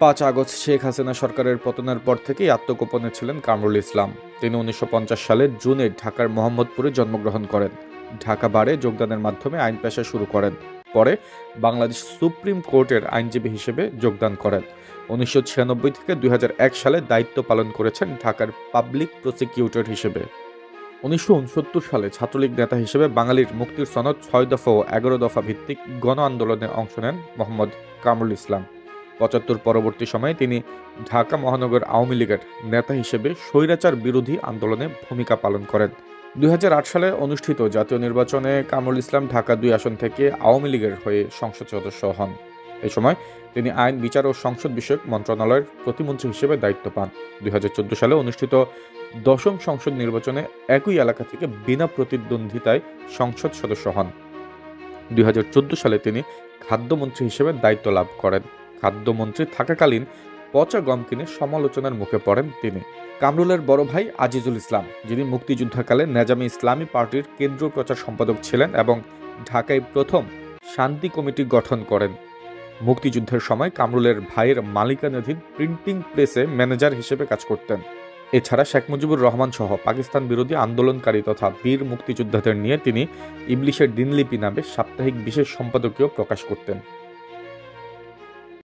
5 August Sheikh Hasina সরকারের পতনের পর থেকেই আত্মগোপনে ছিলেন কামরুল ইসলাম। তিনি 1950 সালের জুনে ঢাকার মোহাম্মদপুরে জন্মগ্রহণ করেন। ঢাকা বারে যোগদানের মাধ্যমে আইন পেশা শুরু করেন। পরে বাংলাদেশ সুপ্রিম কোর্টের আইনজীবী হিসেবে যোগদান করেন। 1996 থেকে 2001 সালে দায়িত্ব পালন করেছেন ঢাকার পাবলিক প্রসিকিউটর হিসেবে। 1969 সালে ছাত্রলীগ নেতা হিসেবে বাঙালির মুক্তির সনদ 6 দফা ও 11 দফা ভিত্তিক গণ আন্দোলনে অংশ নেন মোহাম্মদ কামরুল ইসলাম। 75 পরবর্তী সময়ে তিনি ঢাকা মহানগর আওয়ামী লীগের নেতা হিসেবে স্বৈরাচার বিরোধী আন্দোলনে ভূমিকা পালন করেন। 2008 সালে অনুষ্ঠিত জাতীয় নির্বাচনে কামরুল ইসলাম ঢাকা 2 আসন থেকে আওয়ামী লীগের হয়ে সংসদ সদস্য হন। এই সময় তিনি আইন, বিচার ও সংসদ বিষয়ক মন্ত্রণালয়ের প্রতিমন্ত্রী হিসেবে দায়িত্ব পান। 2014 সালে অনুষ্ঠিত 10ম সংসদ নির্বাচনে একই এলাকা থেকে বিনা প্রতিদ্বন্দ্বিতায় সংসদ সদস্য হন। 2014 সালে তিনি খাদ্যমন্ত্রী হিসেবে দায়িত্ব লাভ করেন। খাদ্যমন্ত্রী থাকাকালীন পচা গম কিনে সমালোচনার মুখে পড়েন তিনি। কামরুলের বড় ভাই আজিজুল ইসলাম, যিনি মুক্তিযুদ্ধকালে নেজামে ইসলামী পার্টির কেন্দ্রীয় প্রচার সম্পাদক ছিলেন এবং ঢাকায় প্রথম শান্তি কমিটি গঠন করেন। মুক্তিযুদ্ধের সময় কামরুলের ভাইয়ের মালিকানাধীন প্রিন্টিং প্রেসে ম্যানেজার হিসেবে কাজ করতেন। এছাড়া শেখ মুজিবুর রহমান সহ পাকিস্তান বিরোধী আন্দোলনকারী তথা বীর মুক্তিযোদ্ধাদের নিয়ে তিনি ইবলিশের দিনলিপি নামে সাপ্তাহিক বিশেষ সম্পাদকীয় প্রকাশ করতেন।